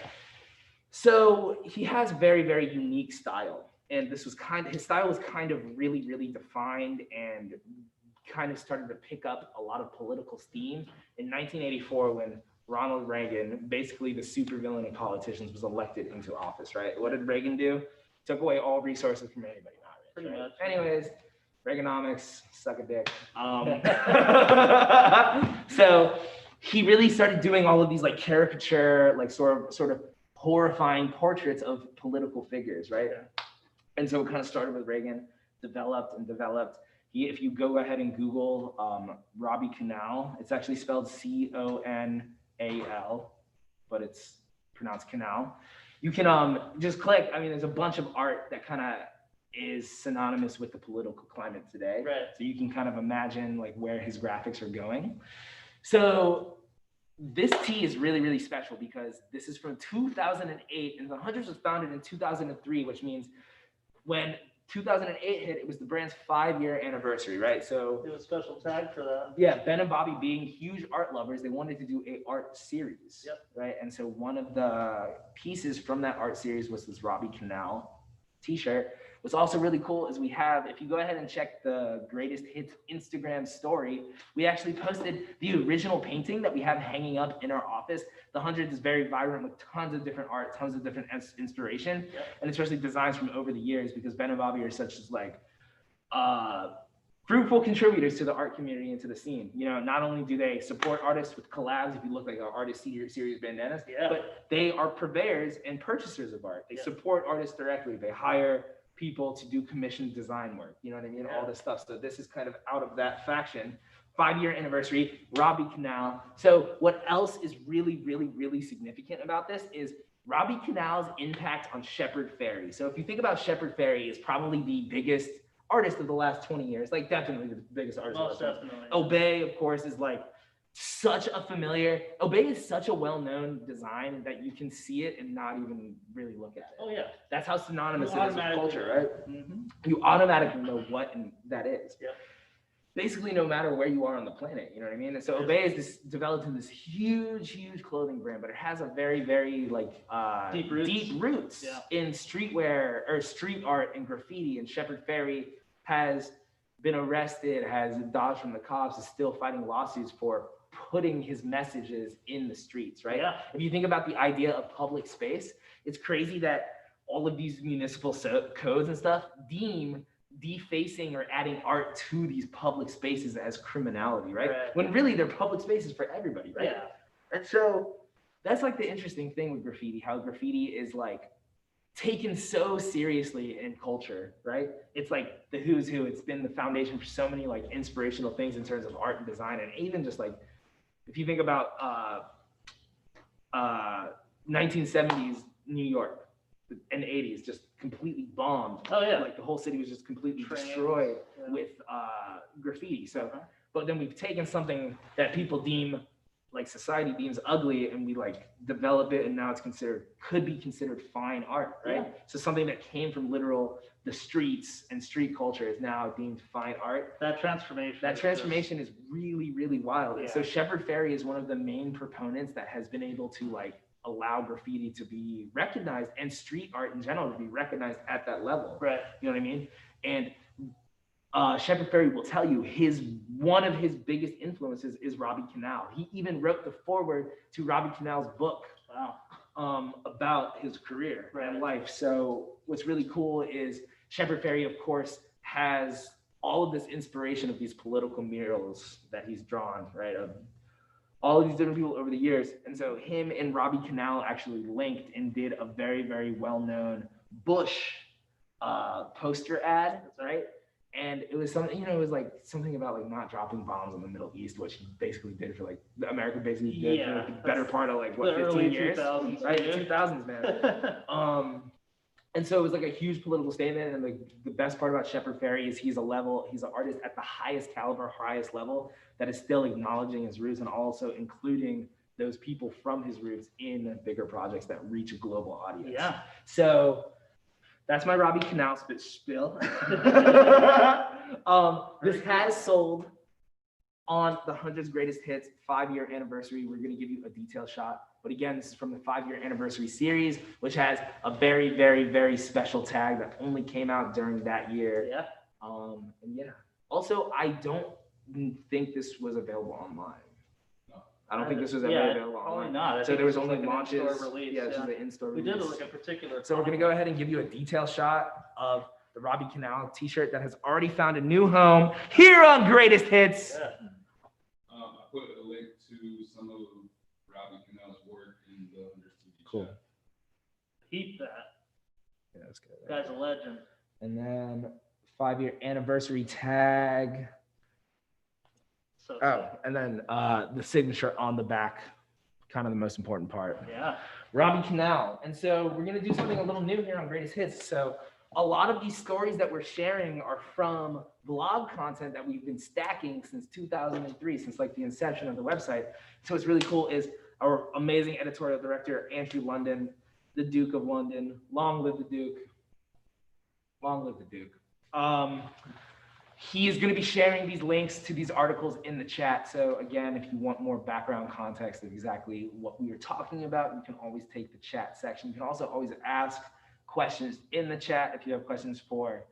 A: So he has very, very unique style. And his style was kind of really, really defined and kind of started to pick up a lot of political steam in 1984 when Ronald Reagan, basically the supervillain of politicians, was elected into office, right? What did Reagan do? Took away all resources from anybody not rich, right?
B: Pretty much.
A: Anyways, Reaganomics, suck a dick. So he really started doing all of these like caricature, like sort of horrifying portraits of political figures, right?
B: Yeah.
A: And so it kind of started with Reagan, developed. If you go ahead and Google Robbie Conal, it's actually spelled Conal, but it's pronounced Canal. You can just click. I mean, there's a bunch of art that kind of is synonymous with the political climate today.
B: Right.
A: So you can kind of imagine like where his graphics are going. So this tee is really, really special because this is from 2008, and the Hundreds was founded in 2003, which means when 2008 hit, it was the brand's 5-year anniversary, right? So
B: Do a special tag for that.
A: yeah, Ben and Bobby being huge art lovers, they wanted to do a art series,
B: Yep.
A: right? And so one of the pieces from that art series was this Robbie Conal t-shirt. What's also really cool is if you go ahead and check the Greatest Hits Instagram story, we actually posted the original painting that we have hanging up in our office. The Hundreds is very vibrant with tons of different art, tons of different inspiration,
B: Yep.
A: and especially designs from over the years, because Ben and Bobby are such as like fruitful contributors to the art community and to the scene. Not only do they support artists with collabs, if you look like our artist series bandanas,
B: Yeah.
A: but they are purveyors and purchasers of art. They
B: Yeah.
A: support artists directly. They hire people to do commissioned design work. You know what I mean?
B: Yeah.
A: All this stuff. So this is kind of out of that faction. 5-year anniversary, Robbie Conal. So what else is really, really, really significant about this is Robbie Conal's impact on Shepard Fairey. So if you think about Shepard Fairey, is probably the biggest artist of the last 20 years, like definitely the biggest artist.
B: Most
A: of the last 20
B: definitely.
A: Obey, of course, is like such a familiar. Obey is such a well-known design that you can see it and not even really look at it.
B: Oh yeah.
A: That's how synonymous
B: You
A: it is with
B: automatically
A: culture, right?
B: Mm-hmm.
A: You automatically know what that is.
B: Yep.
A: Basically, no matter where you are on the planet, you know what I mean? And so Obey is developed in this huge clothing brand, but it has a very, very deep roots
B: Yeah.
A: in streetwear or street art and graffiti. And Shepard Fairey has been arrested, has dodged from the cops, is still fighting lawsuits for putting his messages in the streets, right?
B: Yeah.
A: If you think about the idea of public space, it's crazy that all of these municipal codes and stuff deem defacing or adding art to these public spaces as criminality, right?
B: Right.
A: When really they're public spaces for everybody, right?
B: Yeah.
A: And so that's like the interesting thing with graffiti, how graffiti is like taken so seriously in culture, right? It's like the who's who. It's been the foundation for so many like inspirational things in terms of art and design, and even just like if you think about 1970s New York and 80s, just completely bombed.
B: Oh yeah.
A: Like the whole city was just completely
B: Trains,
A: destroyed
B: yeah.
A: with graffiti. So,
B: Uh-huh.
A: but then we've taken something that people deem like society deems ugly, and we like develop it, and now it's could be considered fine art, right?
B: Yeah.
A: So something that came from the streets and street culture is now deemed fine art.
B: That transformation.
A: That transformation is really, really wild. And so
B: Yeah.
A: Shepard Fairey is one of the main proponents that has been able to like allow graffiti to be recognized and street art in general to be recognized at that level.
B: Right.
A: You know what I mean? And Shepard Fairey will tell you one of his biggest influences is Robbie Conal. He even wrote the foreword to Robbie Conal's book.
B: Wow.
A: About his career and
B: Right.
A: life. So what's really cool is Shepard Fairey, of course, has all of this inspiration of these political murals that he's drawn, right? Of all of these different people over the years. And so him and Robbie Conal actually linked and did a very, very well-known Bush poster ad, right? And it was something, you know, it was like something about like not dropping bombs in the Middle East, which he basically did for like America basically did for like, the better part of like what,
B: the
A: 15
B: early
A: years,
B: 2000s,
A: right?
B: yeah.
A: 2000s, man. And so it was like a huge political statement. And the best part about Shepard Fairey is he's an artist at the highest caliber, highest level that is still acknowledging his roots and also including those people from his roots in bigger projects that reach a global audience.
B: Yeah.
A: So that's my Robbie Conal spill. This has sold on the 100's Greatest Hits 5-year anniversary. We're going to give you a detailed shot. But again, this is from the 5-year anniversary series, which has a very, very, very special tag that only came out during that year.
B: Yeah.
A: And yeah. Also, I don't think this was available online. I don't think this was ever available
B: Probably
A: online.
B: not. I
A: So
B: think
A: there was
B: this
A: only
B: like an
A: launches.
B: in-store release,
A: Yeah, this is the in-store
B: We
A: release.
B: did like a particular.
A: So we're gonna go ahead and give you a detailed shot of the Robbie Conal t-shirt that has already found a new home here on Greatest Hits.
B: Yeah.
D: I put a link to some of Robbie Conal's work in the understudy
A: Cool.
D: chat.
B: Keep that.
A: Yeah, that's good.
B: Guy's a legend.
A: And then 5-year anniversary tag.
B: So
A: Oh, and then the signature on the back, kind of the most important part.
B: yeah.
A: Robbie Conal. And so we're going to do something a little new here on Greatest Hits. So a lot of these stories that we're sharing are from blog content that we've been stacking since 2003, since like the inception of the website. So what's really cool is our amazing editorial director, Andrew London, the Duke of London. Long live the Duke. Long live the Duke. He is going to be sharing these links to these articles in the chat. So again, if you want more background context of exactly what we were talking about, you can always take the chat section. You can also always ask questions in the chat if you have questions for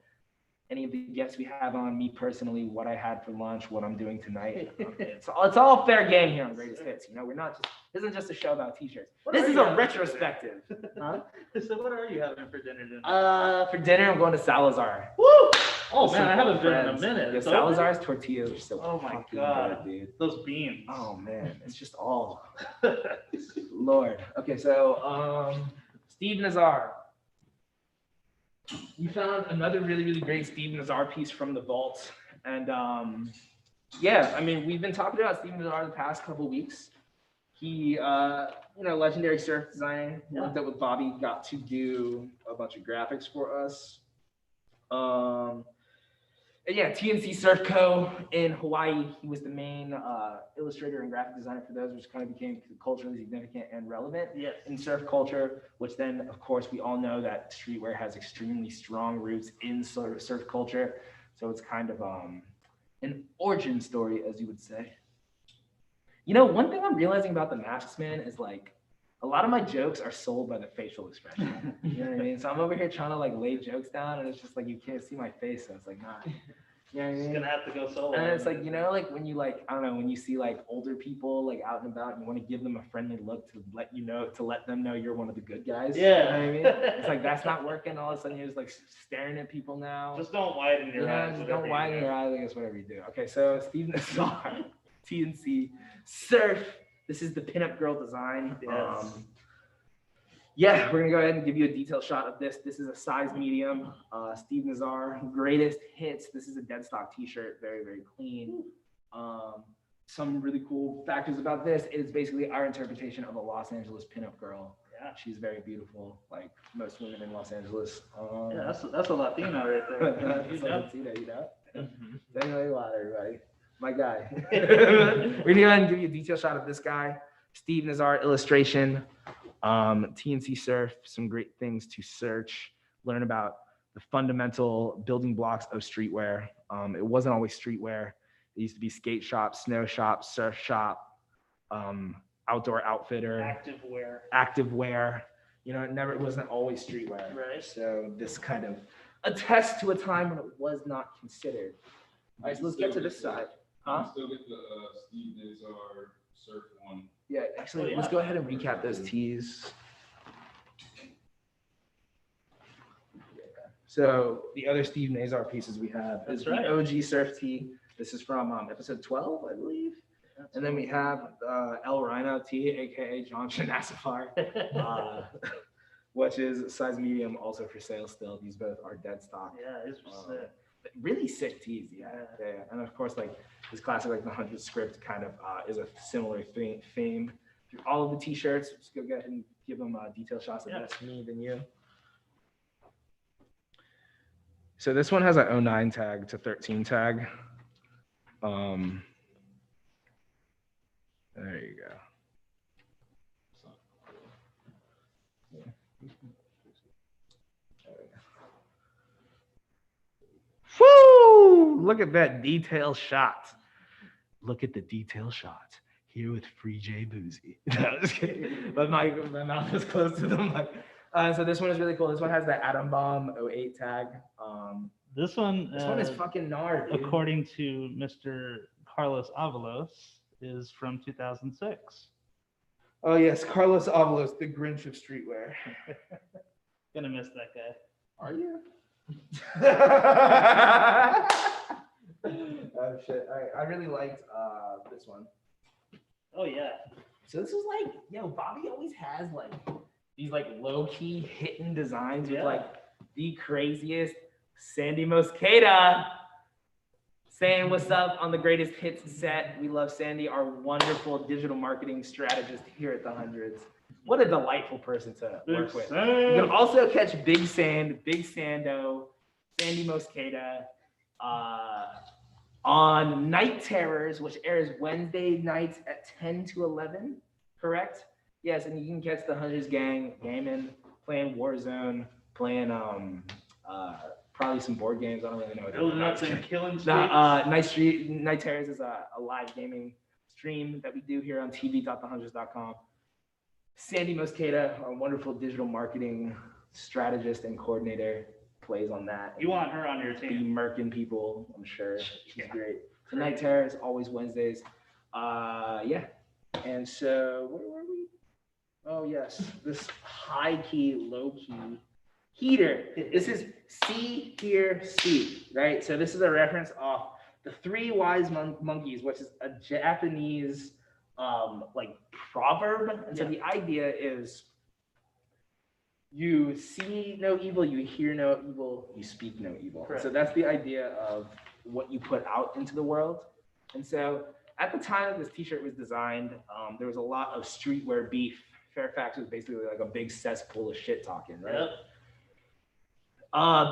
A: any of the guests we have on, me personally, what I had for lunch, what I'm doing tonight. It's all fair game here on Greatest Hits. You know, this isn't just a show about t-shirts. This is a retrospective. Huh?
B: So what are you having for dinner tonight?
A: For dinner, I'm going to Salazar.
B: Woo! Oh man, I haven't been in a
A: Friends.
B: minute.
A: Yeah,
B: It's open?
A: Salazar's tortillas are so
B: Oh my
A: fucking
B: God.
A: good, dude.
B: Those beans.
A: Oh man, it's just all Lord. Okay, so Steve Nazar. You found another really, really great Steve Nazar piece from the vault. And yeah, I mean, we've been talking about Steve Nazar the past couple weeks. He legendary surf designer, worked up with Bobby, got to do a bunch of graphics for us. And yeah, TNC Surf Co. in Hawaii. He was the main illustrator and graphic designer for those, which kind of became culturally significant and relevant
B: Yes.
A: in surf culture, which then, of course, we all know that streetwear has extremely strong roots in surf culture. So it's kind of an origin story, as you would say. You know, one thing I'm realizing about the masks, man, is like, a lot of my jokes are sold by the facial expression. You know what I mean? So I'm over here trying to like lay jokes down, and it's just like you can't see my face, so it's like nah. You know what I
B: Just
A: mean?
B: gonna have to go solo.
A: And it's like, you know, like when you like, I don't know, when you see like older people like out and about, and you want to give them a friendly look to let them know you're one of the good guys.
B: Yeah.
A: You know what I mean? It's like that's not working. All of a sudden you're just like staring at people now.
B: Just don't widen your eyes.
A: Just
B: whatever
A: don't
B: you
A: widen
B: do.
A: your eyes, I guess whatever you do. Okay, so Steve Nazar, TNC Surf. This is the pinup girl design.
B: Yes.
A: Yeah, we're gonna go ahead and give you a detailed shot of this. This is a size medium. Steve Nazar, Greatest Hits. This is a dead stock t-shirt, very, very clean. Some really cool factors about this. It is basically our interpretation of a Los Angeles pinup girl.
B: Yeah.
A: She's very beautiful, like most women in Los Angeles.
B: Yeah, that's a Latino right there.
A: That's
B: You
A: like
B: know?
A: Latino, you know? Say no lot, everybody. my guy. We're gonna go ahead and give you a detail shot of this guy, Steve Nazar illustration, TNC Surf, some great things to search, learn about the fundamental building blocks of streetwear. It wasn't always streetwear. It used to be skate shop, snow shop, surf shop, outdoor outfitter, active wear. You know, it wasn't always streetwear.
B: Right.
A: So this kind of attests to a time when it was not considered. All right, so let's get to this side. Huh?
D: Still get the Steve Nazar surf one.
A: Yeah, actually, let's go ahead and recap those tees. So the other Steve Nazar pieces we have is the OG surf tee. This is from episode 12, I believe. And then we have El Rhino tee, aka John Shanasafar, which is size medium, also for sale still. These both are dead stock.
B: Yeah, these are sick.
A: Really sick tees, yeah. And of course, like this classic, like the 100 script kind of is a similar theme through all of the t-shirts. Just go ahead and give them detail shots of best me than you. So this one has an 09 tag to 13 tag. There you go. Woo! Look at that detail shot. Look at the detail shot. Here with Free J Boozy. No, I'm just kidding. But my mouth is close to the mic. So this one is really cool. This one has the Atom Bomb 08 tag.
B: This one
A: is fucking gnarly.
B: According to Mr. Carlos Avalos, is from 2006.
A: Oh yes, Carlos Avalos, the Grinch of streetwear.
B: Gonna miss that guy.
A: Are you? Oh shit! All right, I really liked this one.
B: Oh yeah.
A: So this is like, yo, Bobby always has like these like low key hidden designs with like the craziest Sandy Mosqueda saying what's up on the greatest hits set. We love Sandy, our wonderful digital marketing strategist here at the Hundreds. What a delightful person to work with. You can also catch Big Sand, Big Sando, Sandy Mosqueda on Night Terrors, which airs Wednesday nights at 10 to 11, correct? Yes, and you can catch the Hundreds gang gaming, playing Warzone, playing probably some board games. I don't really know what
B: Building up and killing streets.
A: Night Terrors is a live gaming stream that we do here on tv.thehundreds.com. Sandy Mosqueda, our wonderful digital marketing strategist and coordinator, plays on that.
B: You want her on your team.
A: Be murking people, I'm sure. She's great. So Night Terrors, always Wednesdays. Yeah. And so, where were we? Oh, yes. This high key, low key heater. This is See, Hear, See, right? So this is a reference off the Three Wise Monkeys, which is a Japanese like proverb. And so the idea is you see no evil, you hear no evil, you speak no evil. So that's the idea of what you put out into the world. And so at the time that this t-shirt was designed, there was a lot of streetwear beef. Fairfax was basically like a big cesspool of shit talking, right?
B: Yep.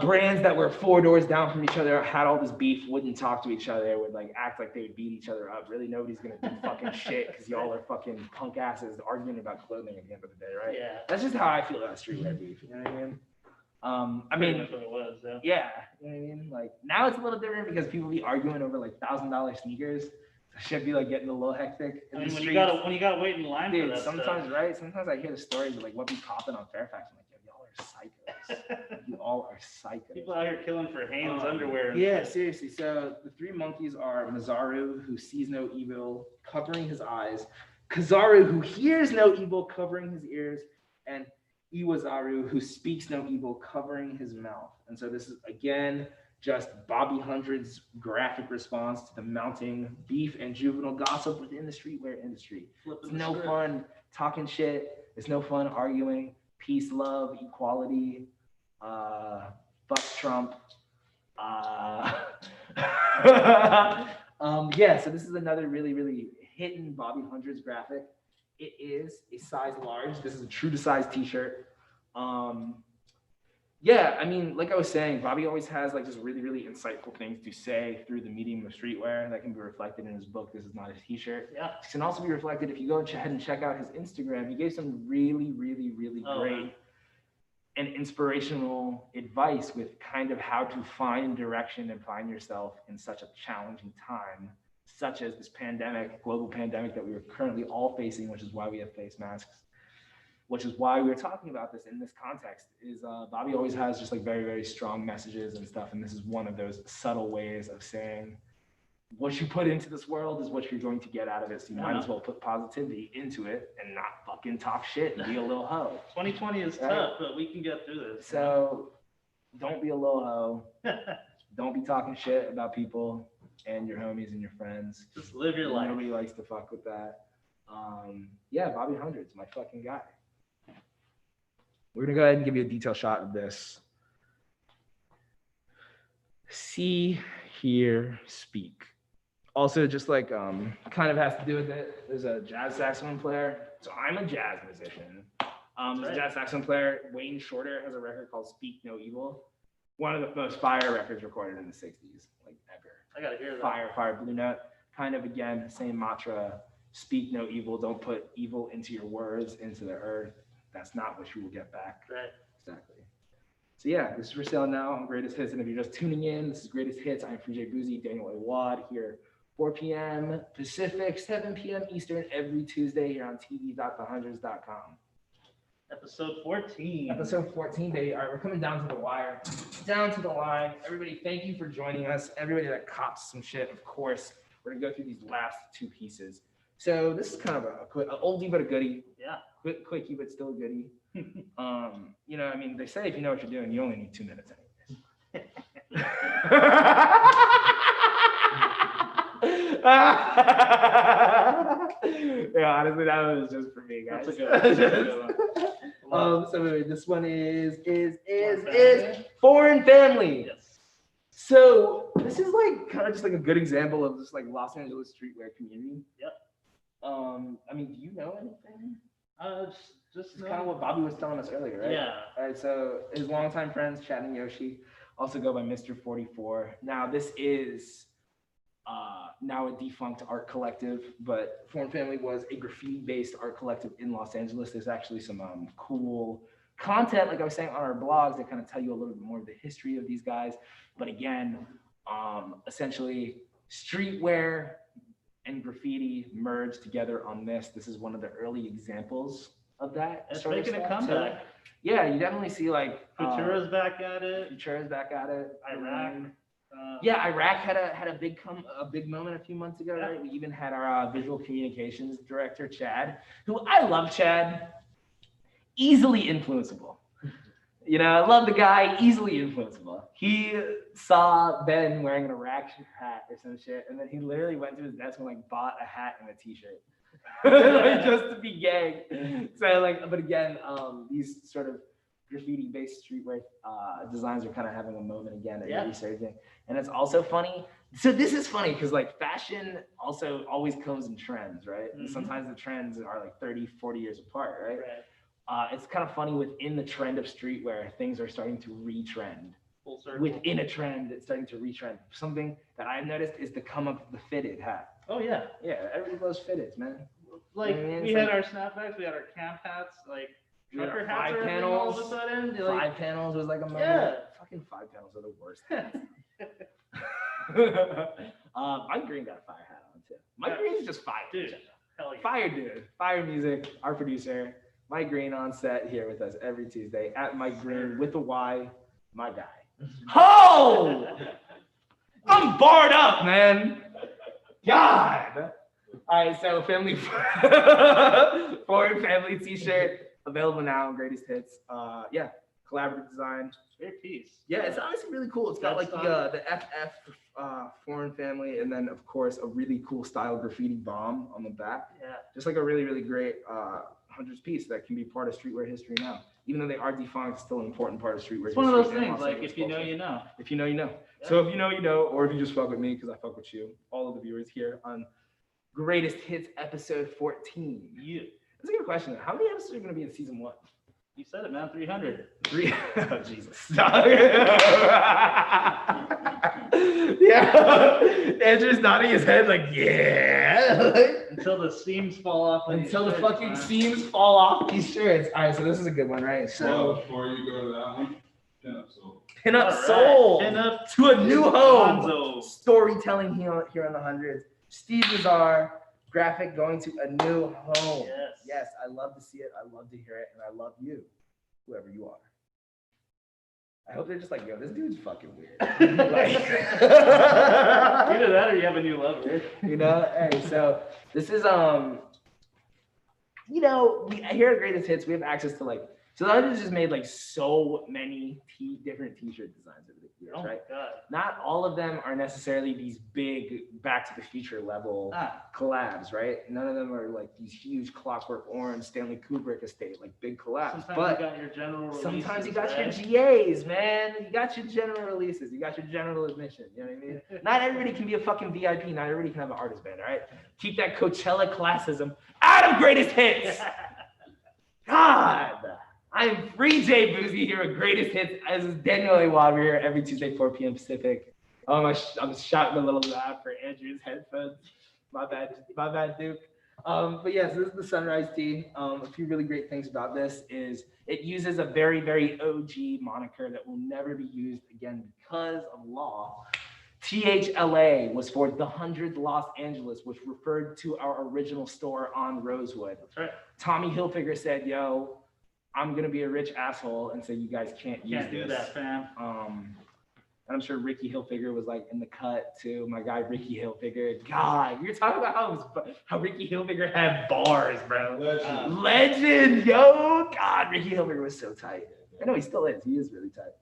A: Brands that were 4 doors down from each other had all this beef, wouldn't talk to each other, would like act like they would beat each other up. Really, nobody's gonna do fucking shit because y'all are fucking punk asses arguing about clothing at the end of the day, right?
B: Yeah.
A: That's just how I feel about streetwear beef. You know what I mean?
B: That's what it was.
A: Yeah. You know what I mean? Like now it's a little different because people be arguing over like $1,000 sneakers. It should be like getting a little hectic.
B: I mean, when you gotta wait in line for that
A: sometimes,
B: stuff.
A: right? Sometimes I hear the stories of like what be popping on Fairfax. I'm like, yo, y'all are psychos. You all are psychos.
B: People out here killing for Hanes underwear.
A: Yeah, seriously. So the 3 monkeys are Mazaru, who sees no evil, covering his eyes, Kazaru, who hears no evil, covering his ears, and Iwazaru, who speaks no evil, covering his mouth. And so this is, again, just Bobby Hundred's graphic response to the mounting beef and juvenile gossip within the streetwear industry. It's no fun talking shit. It's no fun arguing. Peace, love, equality, fuck Trump. Yeah, so this is another really, really hidden Bobby Hundreds graphic. It is a size large. This is a true to size t-shirt. Yeah, I mean, like I was saying, Bobby always has like just really, really insightful things to say through the medium of streetwear that can be reflected in his book. This is not a t-shirt.
B: Yeah.
A: It can also be reflected if you go ahead and check out his Instagram. He gave some really, really, really great and inspirational advice with kind of how to find direction and find yourself in such a challenging time, such as this pandemic, global pandemic that we are currently all facing, which is why we have face masks. Which is why we were talking about this in this context, is Bobby always has just like very, very strong messages and stuff. And this is one of those subtle ways of saying what you put into this world is what you're going to get out of it. So you might as well put positivity into it and not fucking talk shit and be a little hoe.
B: 2020 is tough, but we can get through this.
A: So don't be a little hoe. Don't be talking shit about people and your homies and your friends.
B: Just live your life.
A: Nobody likes to fuck with that. Yeah, Bobby Hundred's my fucking guy. We're gonna go ahead and give you a detailed shot of this. See, hear, speak. Also, just like kind of has to do with it. There's a jazz saxophone player. So I'm a jazz musician. There's a jazz saxophone player. Wayne Shorter has a record called "Speak No Evil." One of the most fire records recorded in the '60s, like ever.
B: I gotta hear that.
A: Fire, Blue Note. Kind of again, same mantra. Speak no evil. Don't put evil into your words, into the earth. That's not what you will get back.
B: Right.
A: Exactly. So yeah, this is for sale now on Greatest Hits. And if you're just tuning in, this is Greatest Hits. I'm Free J Boozy, Daniel A. Wad here, 4 p.m. Pacific, 7 p.m. Eastern every Tuesday here on tv.thehundreds.com.
B: Episode 14.
A: Episode 14, baby. All right, we're coming down to the wire, down to the line. Everybody, thank you for joining us. Everybody that cops some shit, of course. We're gonna go through these last two pieces. So this is kind of a quick, an oldie but a goodie.
B: Yeah.
A: Quickie but still a goodie. You know, I mean, they say if you know what you're doing, you only need 2 minutes anyways. Yeah, honestly, that was just for me, guys.
B: That's a good one.
A: So wait, this one is Foreign Family.
B: Yes.
A: So this is like kind of just like a good example of this like Los Angeles streetwear community.
B: Yep.
A: I mean, do you know anything?
B: Just
A: It's kind of what Bobby was telling us earlier, right?
B: Yeah.
A: All right, so his longtime friends, Chad and Yoshi, also go by Mr. 44. Now, this is now a defunct art collective, but Foreign Family was a graffiti-based art collective in Los Angeles. There's actually some cool content, like I was saying, on our blogs that kind of tell you a little bit more of the history of these guys. But again, essentially, streetwear and graffiti merged together on this. This is one of the early examples of that.
B: It's
A: sort of
B: making a
A: stuff.
B: comeback.
A: Yeah, you definitely see like
B: Futura's back at it.
A: Futura's back at it.
B: Iraq.
A: Yeah, Iraq had a big moment a few months ago,
B: Yeah.
A: right? We even had our visual communications director, Chad, who I love. Chad, easily influenceable. You know, I love the guy, easily influenceable. He saw Ben wearing an Iraq hat or some shit, and then he literally went to his desk and like bought a hat and a t-shirt. Like, just to be gang. So like, but again, these sort of graffiti-based streetwear designs are kind of having a moment again at resurging. And it's also funny. So this is funny because like fashion also always comes in trends, right? And sometimes the trends are like 30, 40 years apart, right? It's kind of funny within the trend of streetwear, things are starting to retrend.
B: Full circle.
A: Within a trend, it's starting to retrend. Something that I've noticed is the come up of the fitted hat.
B: Oh yeah.
A: Yeah, everybody loves fitteds, man.
B: Like
A: I mean,
B: we
A: it's
B: had
A: like-
B: our snapbacks, we had our camp hats, like
A: We had our
B: trucker hats
A: five
B: are a thing all of a sudden. You're like,
A: 5 panels was like a moment.
B: Yeah.
A: Fucking 5 panels are the worst. Mike Green got a fire hat on too. Mike Green's just fire.
B: dude, hell yeah.
A: Fire dude. Fire music, our producer. Mike Green on set here with us every Tuesday at Mike Green with a Y, my guy. Ho! I'm barred up, man. God. All right, so family Foreign Family t-shirt available now on Greatest Hits. Yeah, collaborative design.
B: Great piece.
A: Yeah, it's honestly really cool. It's got like the FF Foreign Family, and then of course a really cool style graffiti bomb on the back.
B: Yeah.
A: Just like a really, really great hundreds piece that can be part of streetwear history now. Even though they are defunct, it's still an important part of streetwear
B: It's one of those
A: history and
B: things,
A: Los
B: like
A: Angeles
B: if you know,
A: culture.
B: you know.
A: If you know, you know.
B: Yeah.
A: So if you know, you know, or if you just fuck with me because I fuck with you, all of the viewers here on Greatest Hits episode 14.
B: You.
A: That's a good question. How many episodes are going to be in season 1?
B: You said it, man. 300.
A: Oh, Jesus. Yeah. Andrew's nodding his head like, yeah.
B: Until the seams fall off.
A: Until the fucking seams fall off these shirts. All right, so this is a good one, right?
D: Well,
A: So
D: before you go to that one, pinup soul.
A: Pinup
B: All right,
A: Soul
B: Pinup
A: to a new home.
B: Gonzo.
A: Storytelling here on the hundreds. Steve Nazar, graphic going to a new home.
B: Yes.
A: Yes, I love to see it. I love to hear it, and I love you, whoever you are. I hope they're just like, yo, this dude's fucking weird. Like,
B: Either that or you have a new lover.
A: you know, hey, so this is you know, here at Greatest Hits, we have access to like, so the hundreds just made like so many different t-shirt designs over the years,
B: Oh
A: right?
B: my God.
A: Not all of them are necessarily these big Back to the Future level collabs, right? None of them are like these huge Clockwork Orange, Stanley Kubrick estate, like big collabs.
B: Sometimes
A: but
B: you got your general releases.
A: sometimes you got
B: right?
A: your GAs, man. You got your general releases. You got your general admission. You know what I mean? Not everybody can be a fucking VIP. Not everybody can have an artist band, all right? Keep that Coachella classism out of Greatest Hits. God. I'm Free J Boozy here with Greatest Hits. This is Daniel A. Watt. We're here every Tuesday, 4 p.m. Pacific. I'm shouting a little loud for Andrew's headphones. My bad, Duke. But yes, this is the Sunrise Tee. A few really great things about this is it uses a very, very OG moniker that will never be used again because of law. THLA was for the 100 Los Angeles, which referred to our original store on Rosewood.
B: That's right.
A: Tommy Hilfiger said, yo, I'm gonna be a rich asshole and say you guys can't use
B: Can't do
A: this.
B: that, fam.
A: And I'm sure Ricky Hilfiger was like in the cut too. My guy Ricky Hilfiger. God, you're talking about how Ricky Hilfiger had bars, bro. Legend, yo. God, Ricky Hilfiger was so tight. I know he still is. He is really tight.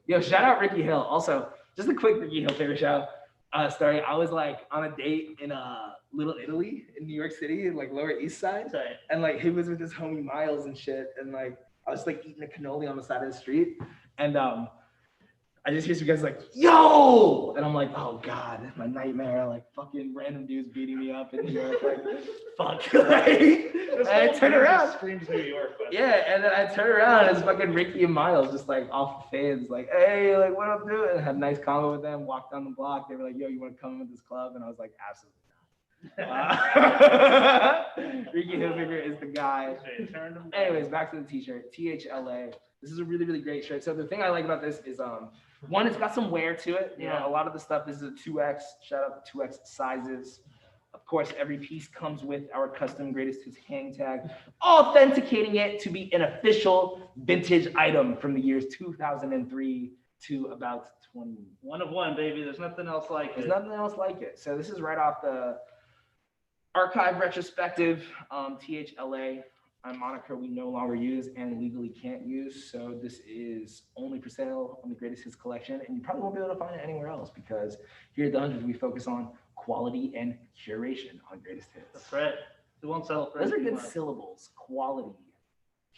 A: Yo, shout out Ricky Hill. Also, just a quick Ricky Hilfiger shout story. I was like on a date in Little Italy in New York City, like Lower East Side.
B: Right.
A: And like he was with his homie Miles and shit. And like I was like eating a cannoli on the side of the street. And I just hear some guys like, yo! And I'm like, oh God, my nightmare. Like fucking random dudes beating me up in New York. Like, fuck. Like, and I turn around.
B: Screams New York. But
A: Yeah, and then I turn around and it's fucking Ricky and Miles just like off the fans, like, hey, like what up, dude? And I had a nice convo with them, walked down the block. They were like, yo, you want to come with this club? And I was like, absolutely not. Ricky Hilfiger is the guy. Anyways, back to the t-shirt, THLA. This is a really, really great shirt. So the thing I like about this is, one, it's got some wear to it. You know, a lot of the stuff, this is a 2X, shout out to 2X sizes. Of course, every piece comes with our custom Greatest Hits hang tag, authenticating it to be an official vintage item from the years 2003 to about 20.
B: One of one, baby. There's nothing else like
A: There's
B: it.
A: nothing else like it. So this is right off the Archive retrospective, THLA, a moniker we no longer use and legally can't use. So this is only for sale on the Greatest Hits collection, and you probably won't be able to find it anywhere else because here at the 100, we focus on quality and curation on Greatest Hits.
B: That's right. We won't sell it for
A: Those are
B: anything
A: good
B: less.
A: syllables. Quality,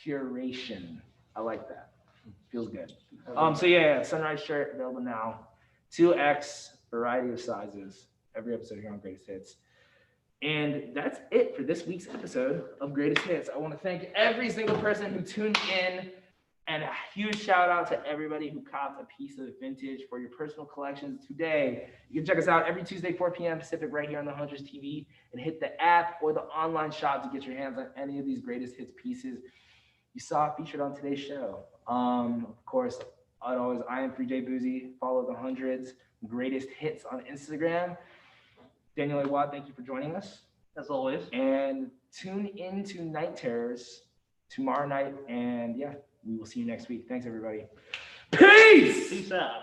A: curation. I like that. Feels good. So yeah, Sunrise shirt available now. 2X, variety of sizes. Every episode here on Greatest Hits. And that's it for this week's episode of Greatest Hits. I want to thank every single person who tuned in, and a huge shout out to everybody who copped a piece of vintage for your personal collections today. You can check us out every Tuesday, 4 p.m. Pacific, right here on the Hunters TV, and hit the app or the online shop to get your hands on any of these Greatest Hits pieces you saw featured on today's show. Of course, I am Free J Boozy. Follow the hundreds, Greatest Hits on Instagram. Daniel A. Watt, thank you for joining us.
B: As always.
A: And tune in to Night Terrors tomorrow night. And yeah, we will see you next week. Thanks, everybody. Peace!
B: Peace out.